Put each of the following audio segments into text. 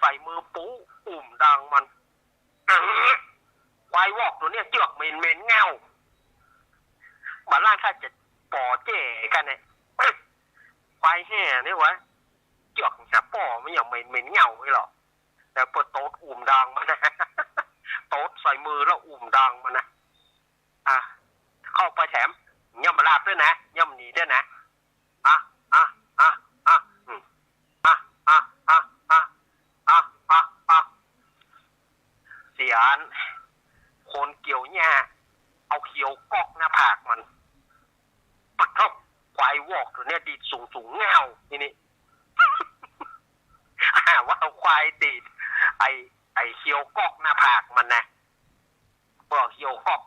ส่มือปูอุ่มดังมันควายวอกตัวเนี้ยเจือกเหม็นเงาบ้านล่างข้าจะป่อเจ๋กันเนี่ยควายแห่นี่วะเจือกจะป่อไม่อย่างเหม็นเงาไม่หรอกแต่เปิดโต๊ดอุ่มดังมันนะโต๊ดใส่มือแล้วอุ่มดังมันนะเข้าไปแถมย่ำมาลาบด้วยนะย่ำหนีด้วยนะเสียนคนเกี่ยวหญ้าเอาเขียวกอกหน้าผากมันปัดเข้าควายวอกตัวเนี้ยดีดสูงเงาทีนี้ว่าควายดีดไอเขียวกอกหน้าผากมันนะบอกเขียวกอก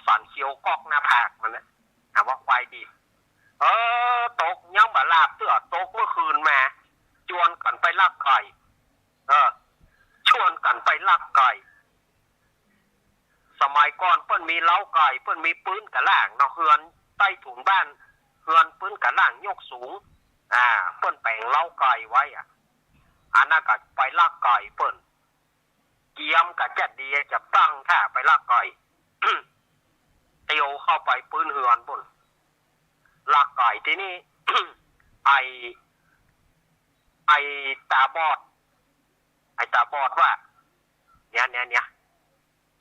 สันเขียวกอกหน้าผากมันนะว่าควายดีดตกย่ำบาลาบเตื้อตกเมื่อคืนมาชวนกันไปลักไก่ชวนกันไปลักไก่สมัยก่อนเพิ่นมีเล้าไก่เพิ่นมีปืนกระล่างเนาะเฮือนใต้ถุนบ้านเฮือนปืนกระล่างยกสูงเพิ่นแปลงเล้าไก่ไว้อันนั้นก็ไปลักไก่เพิ่นเกียมกับจัดดีจะตั้งท่าไปลักไก่ เตียวเข้าไปปืนเฮือนปุ่นลักไก่ที่นี่ ไอตาบอดว่าเนี่ย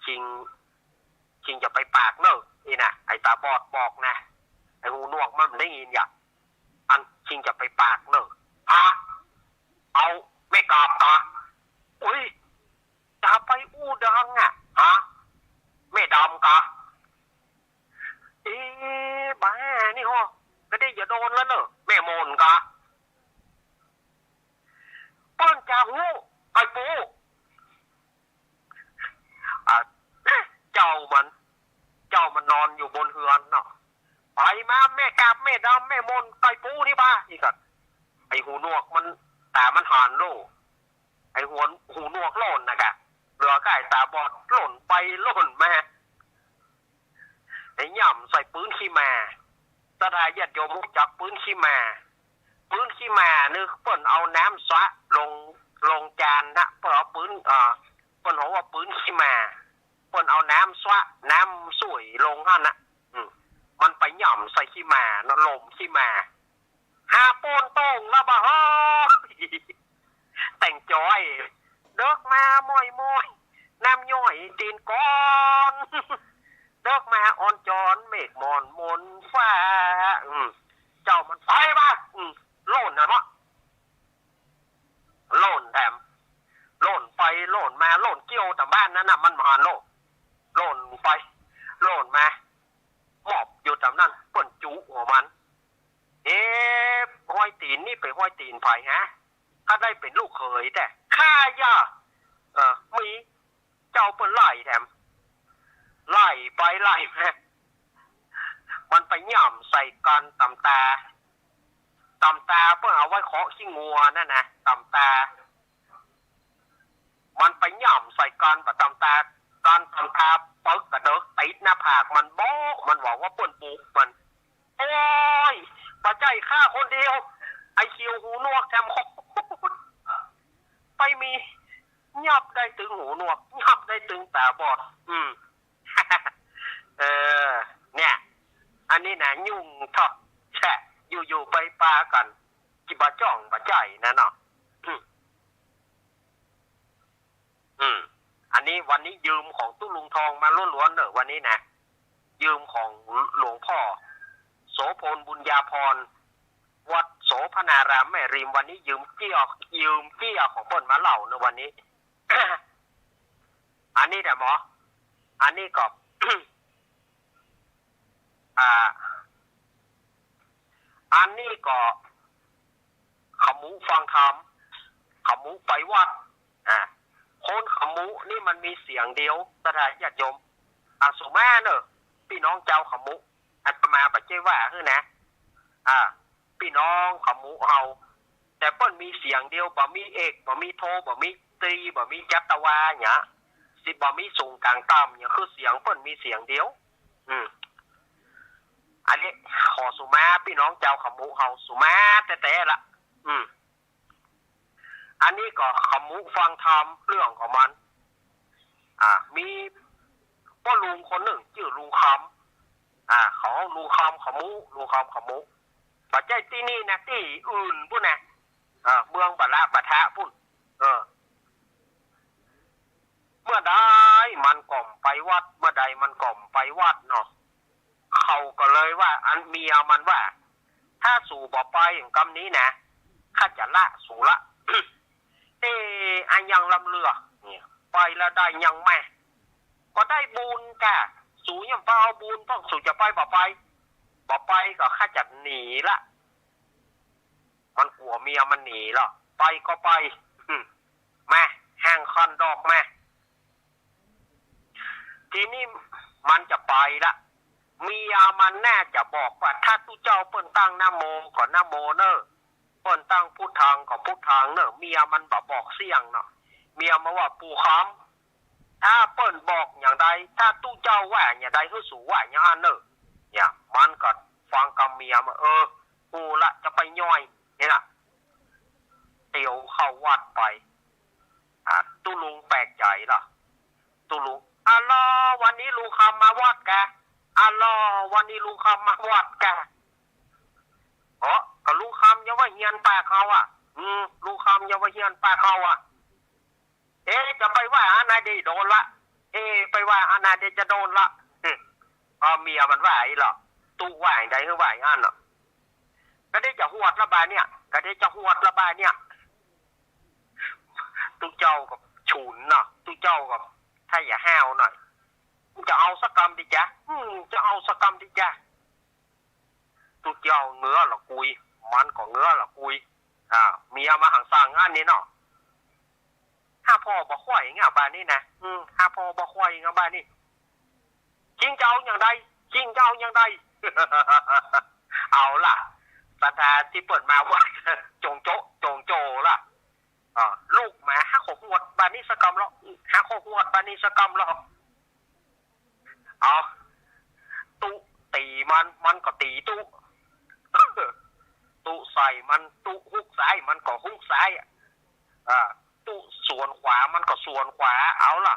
ชิงจะไปปากเนอะนี่นะไอตาบอดบอกนะไอหูหนวกมันได้ยินอย่างอันชิงจะไปปากเนอะเอาไม่กลับอุ้ยจะไปอู้ดังไม่ดำบ้านี่ฮะก็ได้อย่าโดนแล้วเนอะแม่โมนป้อนจาหูไอ้ปูเจ้ามันนอนอยู่บนเฮือนเนาะไปมาแม่กาบแม่ดำแม่มนไก่ปูนี่บ้าอีกอ่ะไอหูหนวกมันแต่มันหันโลไอหูหนวกหล่นนะกะเหลือไก่ตาบอดหล่นไปหล่นมาไอย่ำใส่ปืนขี้มาสถายญาติโยมจับปืนขี้มานึกเปิ้นเอาน้ำสะลงจานนะเปิ้นเอาปืนเปิ้นบอกว่าปืนขี้มาเปิ้นเอาน้ำสะน้ำสวยลงหั่นน่ะมันไปหย่ำใส่ขี้มาเนาะลมขี้มาหาโปนโต้งแล้วบ่ฮะแต่งจอยเดิกมามอยน้ำย่อยตีนก้อนเดิกมาอ่อนจอนเมฆมอนมนฟ้าเจ้ามันไปบ้าโล่นนะวะโล่นแถมโล่นไปโล่นมาโล่นเกี่ยวแต่บ้านนั้นน่ะมันผ่านโล่นไปโล่นมาหมอบอยู่ตำนั้นเปิ่นจุหัวมันห้อยตีนนี่ไปห้อยตีนไผ่ฮะถ้าได้เป็นลูกเขยแต่ข้าย่ามีเจ้าเปิ่นไล่แถมไล่ไปไล่มามันไปหย่ำใส่กันตำตาเพื่อเอาไว้เคาะขี้งัวนั่นนะตำตามันไปหย่ำใส่กันแบบตำตาเปิกกระเดิกติดหน้าผากมันโบ๊ะมันบอกว่าเปิ้นปุกมันโอ้ยปะใจฆ่าคนเดียวไอคิวหูนวกแถมไปมียับได้ตึงหูนวกยับได้ตึงตาบอดเนี่ยอันนี้นะยุ่งทอดแฉะอยู่ไปปลากันจิบะจ้องบะใจนะเนาะอันนี้วันนี้ยืมของตู้ลุงทองมาล้วนๆเนอะวันนี้นะยืมของหลวงพ่อโสพลบุญญาพรวัดโสพนารามแม่ริมวันนี้ยืมเกี้ยของเปิ้นมาเล่าเนอะวันนี้ อันนี้แต่หมออันนี้ก็ อันนี้ก็ขมูฟังธรรมขมูไปวัดคนขมูนี่มันมีเสียงเดียวสถานญาติโยมสุมาเนอะพี่น้องเจ้าขมูอาตมาปัจเจว่าคือนะพี่น้องขมูเฮาแต่เปิ้นมีเสียงเดียวบ่มีเอกบ่มีโทบ่มีตรีบ่มีจัตวาเนี่ยสิบ่มีสูงกลางต่ำเนี่ยคือเสียงเปิ้นมีเสียงเดียวอันนี้ขอสุมาพี่น้องเจ้าขมูเฮาสุมาแต่ละอันนี้ นี้ก็ขมุฟังธรรมเรื่องของมันมีพ่อลุงคนหนึ่งชื่อลุงคำเขาลุงคำขมุลุงคำขมุปัจจัยที่นี่นะที่อื่นพุ่นนะเมืองบาละบาทะพุ่นเมื่อใดมันก่อมไปวัดเมื่อใดมันก่อมไปวัดเนาะเขาก็เลยว่าอันเมียมันว่าถ้าสู่บ่ไปอย่างกำนี้นะข้าจะละสู่ละ อันยังลำเรือเนี่ยไปแล้วได้ยังแม่ก็ได้บุญแกสู่ยังเปล่าบุญต้องสู่จะไปบ่ไปก็ข้าจะหนีละมันกลัวเมียมันหนีละไปก็ไปแม่แห้งคันดอกแม่ทีนี้มันจะไปละเมียมันแน่จะบอกว่าถ้าตู้เจ้าเปิ้นตั้งนะโมก่อนนะโมเนอะเปิ้นตั้งพุทธังก่อนพุทธังเนอะเมียมันบอกเสี่ยงเนาะเมียมาว่าปู่คำถ้าเปิ้นบอกอย่างใดถ้าตู้เจ้าว่าอย่างใดคือสู่ว่าอย่างนั้นเนอะเนี่ยมันก็ฟังกับเมียมากูละจะไปย่อยนี่นะเตียวเข้าวัดไปตู้ลุงแปลกใจล่ะตู้ลุงวันนี้ลุงคำมาวัดแกวันนี้ลุงคำมาวัดแกก็ลุงคำยังว่าเฮียนปากเขาลุงคำยังว่าเฮียนปากเขาจะไปว่าอาณาเดชโดนละไปว่าอาณาเดชจะโดนละเมียมันว่าไอ้หรอตู้ว่าอย่างใดคือว่าอย่างนั้นเนาะก็ได้จะหวดระบายเนี่ยก็ได้จะหวดระบายเนี่ยตู้เจ้ากับฉุนเนาะตู้เจ้ากับถ้าอย่าแห้วหน่อยจะเอาสักกรรมดิจ๊ะจะเอาสักกรรมดิจ๊ะตู้เจ้าเงื้อหรอกุยมันก็เงื้อหรอกุยเมียมาหังสั่งงานนี้เนาะถ้าพ่อบ่ค่อยงาบ้านนี่นะถ้าพ่อบ่ค่อยงาบ้านนี่จริงเจ้าอย่างใดจริงเจ้าอย่างใด เอาล่ะสถานที่เปิดมาว่าจงโจล่ะลูกแม่ฮักขวดบ้านนี้สกรรมแล้วฮักขวดบ้านนี้สกรรมแล้วตุตีมันก็ตีตุใส่มันตุฮุกซ้ายมันก็ฮุกซ้ายตุส่วนขวามันก็ส่วนขวาเอาล่ะ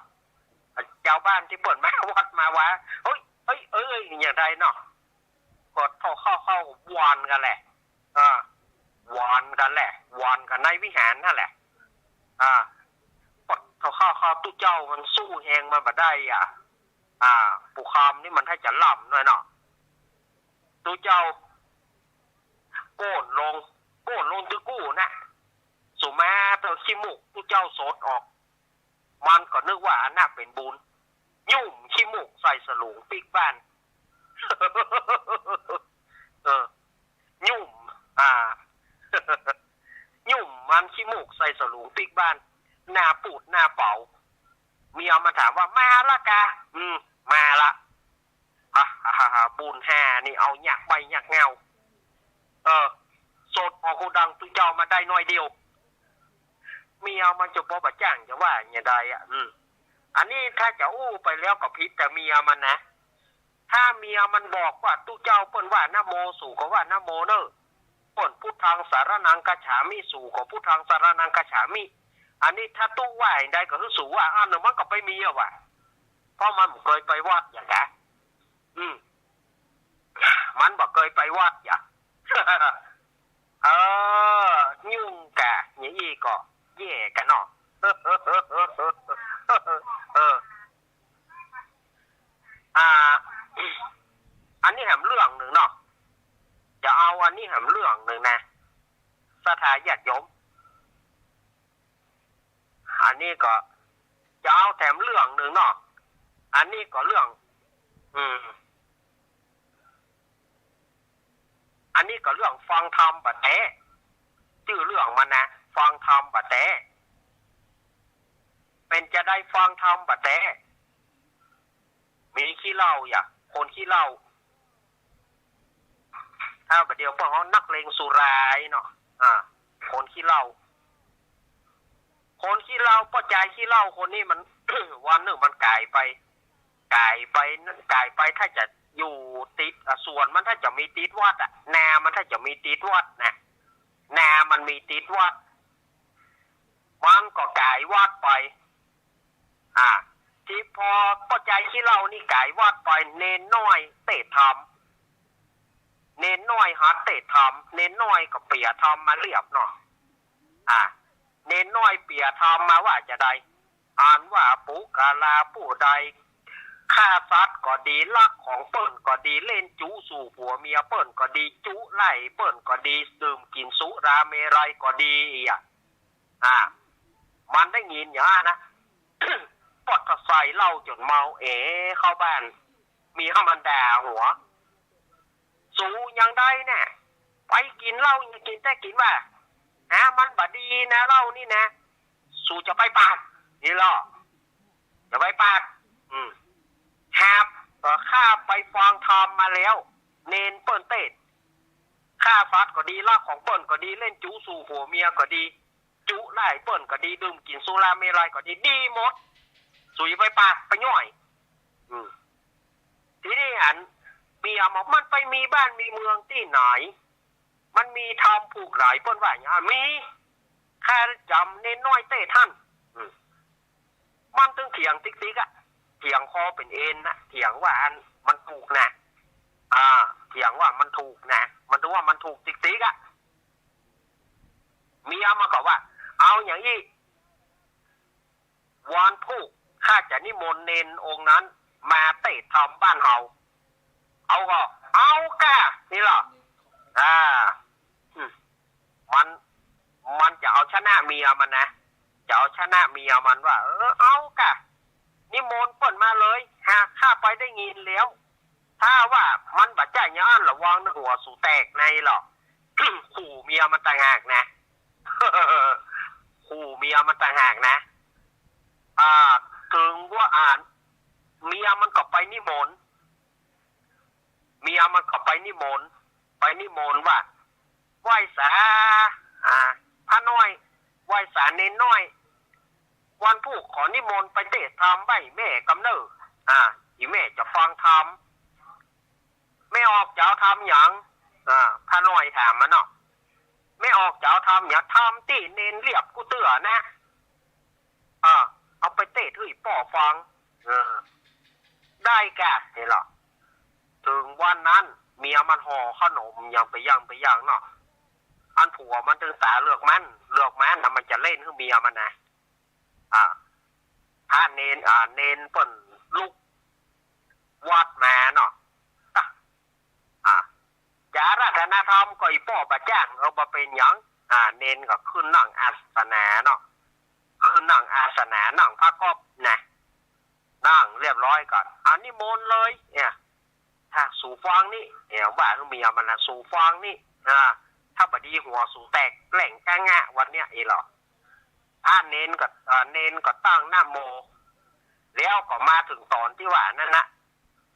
เจ้าบ้านที่เปิดมาวัดมาว่าเอ้ยอย่างไรเนาะก็เข้าวานกันแหละวานกันในวิหารนั่นแหละเข้าตู้เจ้ามันสู้แหงมาบ่ได้ปู่คำนี่มันให้จะล่ำหน่อยเนาะตู้เจ้าโก้นลงตื้อกู้นะสุมาเตอขี้มุกตู้เจ้าโสดออกมันก็นึกว่าน่าเป็นบุญยุ่มขี้มุกใส่สลุงปีกบ้านยุ่มยุ่มมันขี้มุกใส่สลุงปีกบ้านหน้าปูดหน้าเป่าเมียมาถามว่ามาละกะมาละบุญแห่นี่เอาหยักใบหยักเงาโสดพอกูดังตุ้เจ้ามาได้น้อยเดียวเมียมันจะบอกว่าจ้างจะว่าอย่างใดอันนี้ถ้าจะอู้ไปแล้วก็ผิดแต่เมียมันนะถ้าเมียมันบอกว่าตู้เจ้าเปิ้นว่านะโมสู่ก็ว่านะโมเนอะเปิ้นพุทธังสารนังกัจฉามิสู่ก็พุทธังสารนังกัจฉามิอันนี้ถ้าตู้ว่าอย่างใดก็คือสู่ว่าอันนึงมันก็ไปเมียว่ะเพราะมันเคยไปวัดอย่างแกมันบอกเคยไปวัดอย่างยุ่งแกอย่างนี้ก็แย่กันเนาะอันนี้แหมเรื่องหนึ่งเนาะจะเอาอันนี้แหมเรื่องหนึ่งนะสถาญาติโยมอันนี้ก็จะเอาแถมเรื่องหนึ่งเนาะอันนี้ก็เรื่องอันนี้ก็เรื่องฟังธรรมบะแตะชื่อเรื่องมันนะฟังธรรมบะแตะเป็นจะได้ฟังธรรมบะแตะมีขี้เหล้าคนขี้เหล้าถ้าประเดี๋ยวพวกเขานักเลงสุรายเนาะคนขี้เหล้าป้อใจขี้เหล้าคนนี้มัน วันหนึ่งมันกายไปถ้าจะอยู่ติดส่วนมันถ้าจะมีติดวัดนามันถ้าจะมีติดวัดนะนามันมีติดวัด มันก็กายวาดไปที่พอปัจจัยที่เรานี่กายวาดไปเน้นน้อยเตะทำเน้นน้อยหาเตะทำเน้นน้อยก็เปียทำมาเรียบเนาะเน้นน้อยเปียทำมาว่าจะได้อ่านว่าปุกาลาผู้ใดฆ่าสัตว์ก็ดีลักของเปิ้นก็ดีเล่นจู้สู่ผัวเมียเปิ้นก็ดีจุไล่เปิ้นก็ดีดื่มกินสุราเมรัยก็ดีมันได้ยินอย่างนั้นนะ ปอดใส่เหล้าจนเมาเข้าบ้านมีข้ามันด่าหัวสูยังได้เนี่ยไปกินเหล้าอย่ากินแต่กินว่ามันบดีนะเหล้านี่นะสูจะไปปาดนี่หรอจะไปปาดแฮบข้าไปฟังธรรมมาแล้วเนนเปิ้นเต้นฆ่าฟัดก็ดีลักของเปิ้นก็ดีเล่นจู้สู่ผัวเมียก็ดีจุไล่เปิ้นก็ดีดื่มกินสุราเมรัยก็ดีดีหมดสุยไปปากไปย่อยทีนี้เมียบอกมันไปมีบ้านมีเมืองที่ไหนมันมีทำผูกหลายเปิ้นว่าอย่างมีแค่จำเน้นน้อยเต้ท่านมันตึงเถียงติ๊กเถียงคอเป็นเอ็นนะเถียงว่ามันถูกนะเถียงว่ามันถูกนะมันดูว่ามันถูกติ๊กเมียมาก็ว่าเอาอย่างนี้วันพุกข้าจะนิมนต์เนนองค์นั้นมาเตะทำบ้านเฮาเอากะนี่หรอมันจะเอาชนะเมียมันนะจะเอาชนะเมียมันว่าเอากะนิมนต์เปิ่นมาเลยหากข้าไปได้ยินแล้วถ้าว่ามันบาดใจย้อนระวังหัวสู่แตกในหรอก ขู่เมียมันต่างหากนะ ขู่เมียมันต่างหากนะถึงว่าเมียมันก็ไปนิมนต์ว่าไหว้สาพระน้อยไหว้สาเน้นน้อยวันพุกขอนิมนต์ไปเตะทำใบแม่กำเนิดอีแม่จะฟังทำไม่ออกจะเอาทำอย่างพระน้อยถามมันเนาะไม่ออกจะเอาทำอย่างทำตีเน้นเรียบกูเตือนะเอาไปเตะที่ป่อฟังได้แกนี่หรอถึงวันนั้นเมียมันห่อขนมยังไปย่างเนาะอันผัวมันตึงสาเลือกมันนะมันจะเล่นคือเมียมันนะถ้าเน้นเปิ่นลูกวัดมาเนาะจารัตนธรรมก็อีป่อประจ้างเอามาเป็นหยังเน้นก็ขึ้นนั่งอาสนะเนาะขึ้นนั่งอาสนะนั่งพระกบนะนั่งเรียบร้อยก่อนอันนี้มนเลยเนี่ยถ้าสู่ฟังนี่ว่าเมียมันนะสู่ฟังนี่ถ้าบดีหัวสู่แตกแหล่งก้างะวันเนี้ยหรอเน้นก็ตั้งหน้าโมแล้วก็มาถึงตอนที่ว่านั่นนะ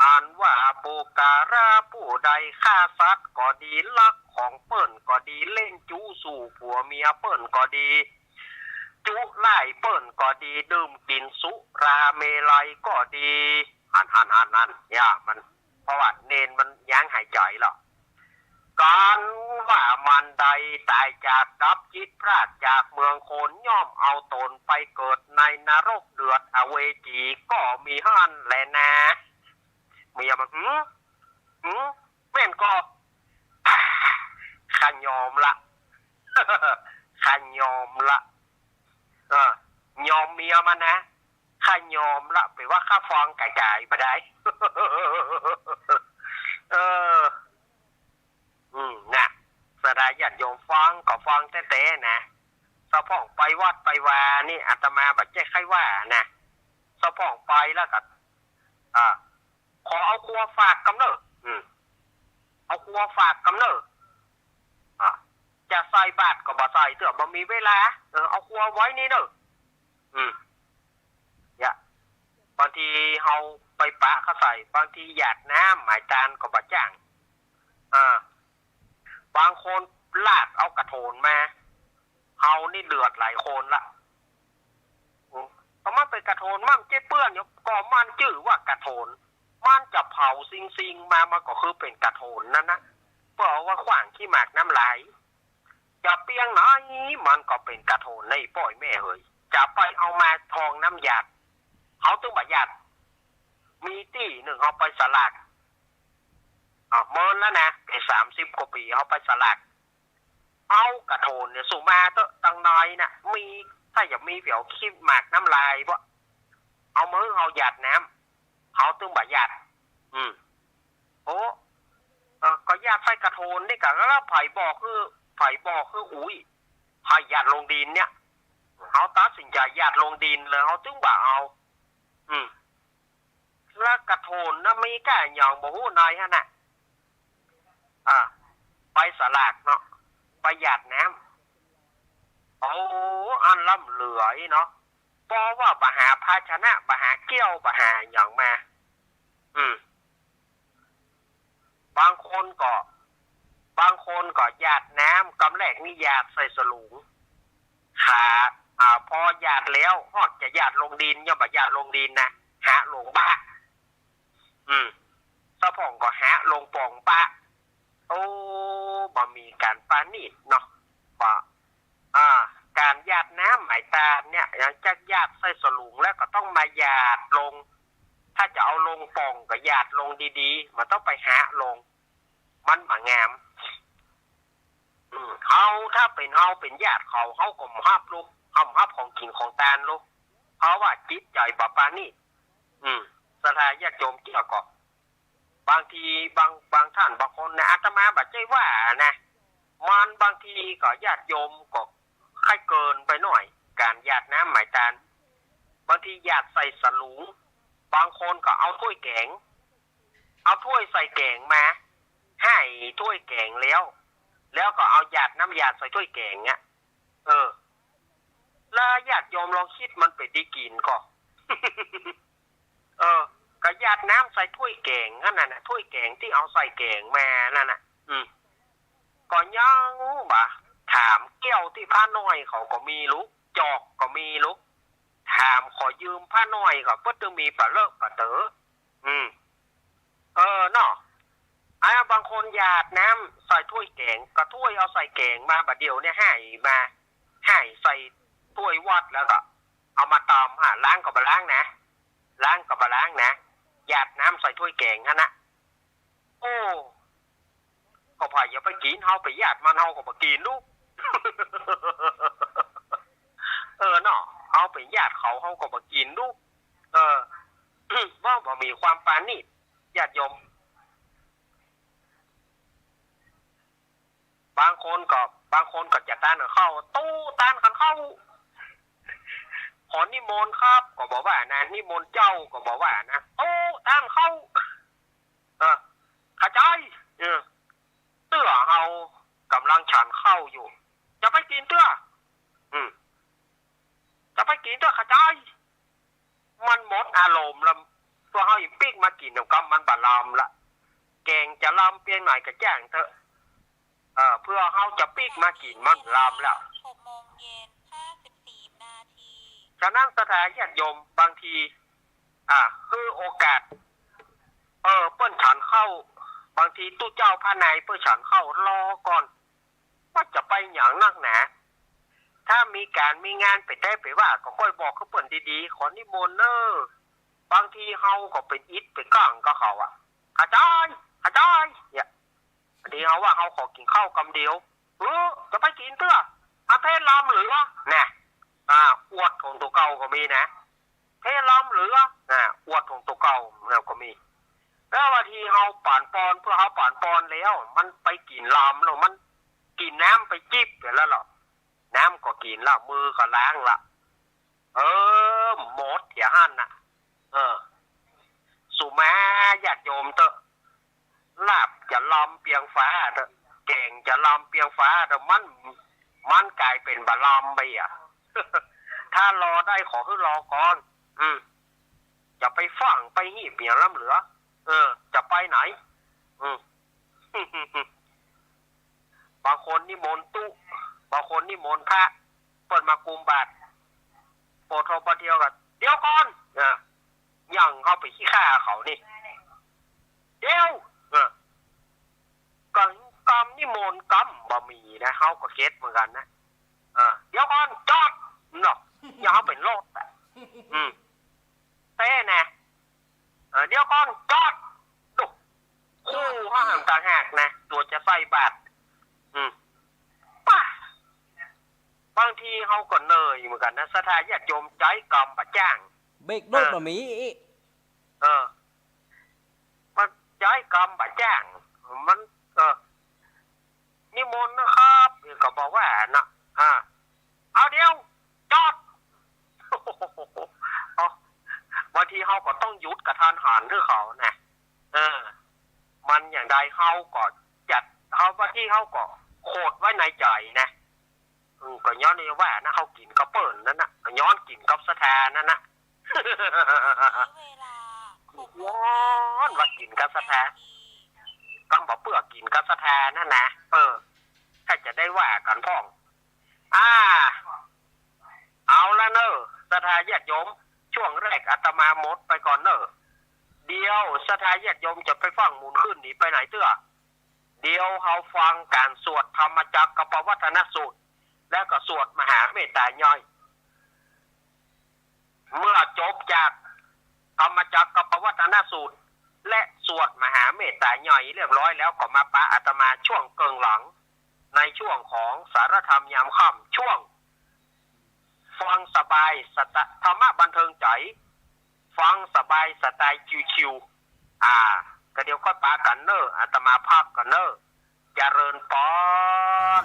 อ่านว่าโปการาผู้ใดฆ่าสัตว์ก็ดีลักของเปิ้นก็ดีเล่นจู้สู่ผัวเมียเปิ้นก็ดีจุไล่เปิ้นก็ดีดื่มกินสุราเมลัยก็ดีนั่นเนี่ยมันเพราะว่าเนนมันยั้งหายใจหรอการว่ามันใดตายจากดับจิตพลาดจากเมืองโคนย่อมเอาตนไปเกิดในนรกเดือดอเวจีก็มีหันแลนะเมียมันแม่นก็ขันยอมละ ขันยอมละยอมเมียมันนะข้ายอมละไปว่าข้าฟังไก่ๆมาได้ นะสดาญาติโยมฟังก็ฟังแต่นะสะพ่องไปวัดไปวานี่อาตมาบัดเจ๊ใครว่านะสะพ่องไปแล้วก็ขอเอาครัวฝากกำเนิดเอาครัวฝากกำเนิดจะใส่บาตรก็บ่ใส่เถอะบ่มีเวลาเอาครัวไว้นี่เด้อบางทีเฮาไปปะเขาใส่บางทีหยาดน้ำหมายจานก็บ่จ้างบางคนลากเอากระโถนมาเฮานี่เดือดหลายคนละเพราะมันเป็นกระโถนมั่งเจ๊เปื้อนอยู่ก็มันชื่อว่ากระโถนมันจะเผาซิงมามันก็คือเป็นกระโถนนั่นนะเพราะว่าขวางขี้หมากน้ำไหล จะเปียงไหนมันก็เป็นกระโถนในป้อยแม่เฮยจะไปเอามาทองน้ำยาดเขาต้องบะยาดมีตี้หนึ่งเขาไปสลากเมินแล้วนะไอ้30 กว่าปีเขาไปสลากเอากระโถนเนี่ยสุมาเตอะตังน้อยนะมีถ้าอย่ามีเผียวขี้หมากน้ำลายบ่เอามือเอาหยาดน้ำเขาต้องบะยาดโอ้ก็ญาติใส่กระโถนนี่กันแล้วไผ่บอกคืออุ้ยไผ่ญาติลงดินเนี่ยเขาตัดสินใจญาติลงดินเลยเขาถึงบ่เอาแล้วกระโถนนะมีแก่อย่างบ่ฮู้นายฮะน่ะไปสลากเนาะไปญาติน้ำโอ้อันล่ำเหลือเนาะเพราะว่าบหาภาชนะบหาเกี้ยวบหาอย่างมาบางคนก็หยาดน้ำกำแรกนี่หยาดใส่สลุงขาพอหยาดแล้วฮอดจะหยาดลงดินอย่าบ่หยาดลงดินนะหาลงบ้าสะพ่องก็หาลงป่องบ้าโอ้บ่มีการปานีตเนาะบ่การหยาดน้ำหมายตาเนี่ยอย่างจะหยาดใส่สลุงแล้วก็ต้องมาหยาดลงถ้าจะเอาลงป่องก็หยาดลงดีๆมันต้องไปหาลงมันบ่งามถ้าเป็นเป็นญาติเขาก็มาฮับลูกฮับของกินของตาลลูกเพราะว่าจิตใจบ่ปานีสถานญาติโยมเกี่ยวกับบางทีบางท่านบางคนนะอาตมาบ่ใจว่านะมันบางทีก็ญาติโยมก็ค่อยเกินไปหน่อยการญาติน้ำหมายตาลบางทีญาติใส่สลุงบางคนก็เอาถ้วยแกงเอาถ้วยใส่แกงมาให้ถ้วยแกงแล้วก็เอาหยาดน้ำยาใส่ถ้วยแกงเนี่ยแล้วญาติโยมลองคิดมันเป็นดีกินก็ก็หยาดน้ำใส่ถ้วยแกงนั่นน่ะถ้วยแกงที่เอาใส่แกงมานั่นน่ะก็ยังบ่ถามแก้วที่ผ้าน้อยเขาก็มีลูกจอกก็มีลูกถามขอยืมผ้าน้อยก็เพิ่นต้องมีปะเลิกปะเต๋อเนาะบางคนหยาดน้ำใส่ถ้วยแกงก็ถ้วยเอาใส่แกงมาบัดเดียวเนี่ยให้ใส่ถ้วยวัดแล้วก็เอามาตอมล้างก็บ่ล้างนะหยาดน้ำใส่ถ้วยแกงนะโอ้ก็พายอย่าไปกินเฮาไปหยาดมันเฮาก็บ่กินลูก เนาะเอาไปหยาดเขาเฮาก็บ่กินลูกว่าบ่มีความปานีตญาติโยมบางคนก็จะต้านเข้าตู้ต้านกันเข้าขอนิมนต์ครับก็บอกว่านะนิมนต์เจ้าก็บอกว่านะโอ้ต้านเข้าเข้าใจเตื้อเฮากำลังฉันเข้าอยู่จะไปกินเตื้อจะไปกินเตื้อเข้าใจมันหมดอารมณ์แล้วตัวเฮาอีปิ๊กมากินกับมันบะลำละแกงจะลำเพียงหน่อยก็แจ้งเถอะเพื่อเฮาจะปิ๊กมากินมันลำแล้ว6:54 ฉะนั้นสถานญาติโยมบางทีคือโอกาสเปิ้นฉันเข้าบางทีตู้เจ้าพระนายเปิ้นฉันเข้ารอก่อนว่าจะไปหยังนักหนาถ้ามีการมีงานไปได้ไปว่าก็ค่อยบอกเขาเปิ้นดีๆขอนิมนต์บางทีเฮาก็เป็นอิฐเป็นก้างก็เขาอาจารย์เนี่ยอันนี้เฮาว่าเฮาขอกินข้าวกำเดียวจะไปกินเตื้อเทศลำหรือวะเนี่ยอวดของตัวเก่าก็มีนะเทศลำหรือวะอวดของตัวเก่าแล้วก็มีแล้วบางทีเฮาป่านปอนเพื่อเฮาป่านปอนแล้วมันไปกินลำแล้วมันกินน้ำไปจิบแล้วหรอน้ำก็กินละมือก็ล้างละหมดเถียหันน่ะสุมาญาติโยมเตอะลาบจะลำเปียงฟ้าเตอะแกงจะลำเปียงฟ้าแต่มันกลายเป็นบะลำไปถ้ารอได้ขอให้รอก่อนจะไปฟังไปหีบเปียงล้ำเหลือจะไปไหนบางคนนิมนต์ตู้บางคนนิมนต์พระเปิดมากุมบาตรโปรโทปเดียวกันเดี๋ยวก่อนยังเข้าไปขี้ข้าเขานี่เดี๋ยวกำนิ นิมนต์กำบะหมี่นะเขาก็เก็ตเหมือนกันนะเดี๋ยวก่อนจอดเนาะอย่าเขาเป็นโรคแต่เต้แน่เดี๋ยวก่อนจอดดูคู่ห้างต่างหากนะตัวจะใส่บาตรป้าบางทีเขาก็เนยเหมือนกันนะสถาญาติโยมใจกรรมประจ้างเบกโดดบะหมี่มันใจกรรมประจ้างมันนิมนต์นะครับก็บอกว่านะเอาเดี๋ยวจอดบางทีเขาก็ต้องหยุดกระทานหันด้วยเขานะมันอย่างใดเขาก็จัดเขาบางที่เขาก็โคตรไว้ในใจนะก็ย้อนนี่ว่านะเขากินกับเปิ่นนั่นนะย้อนกินกับสะแทนนั่นนะย้อนว่ากินกับสะแทนก็บอกเปลือกกินกับสะแทนนั่นนะถ้าจะได้ว่ากันพ่องเอาละเนอะสถาญาติโยมช่วงแรกอาตมาหมดไปก่อนเนอะเดี๋ยวสถาญาติโยมจะไปฟังมูลขึ้นหนีไปไหนเตื้อเดี๋ยวเขาฟังการสวดธรรมจักรปวัตนสูตรแล้วก็สวดมหาเมตตาย่อยเมื่อจบจากธรรมจักรปวัตนสูตรและสวดมหาเมตตาย่อยเรียบร้อยแล้วก็มาปะอาตมาช่วงเกิงหลังในช่วงของสารธรรมยามค่ำช่วงฟังสบายธรรมะบันเทิงใจฟังสบายสไตล์ชิวๆก็เดี๋ยวค่อยปากันเนออาตมาพักกันเนอเจริญปอน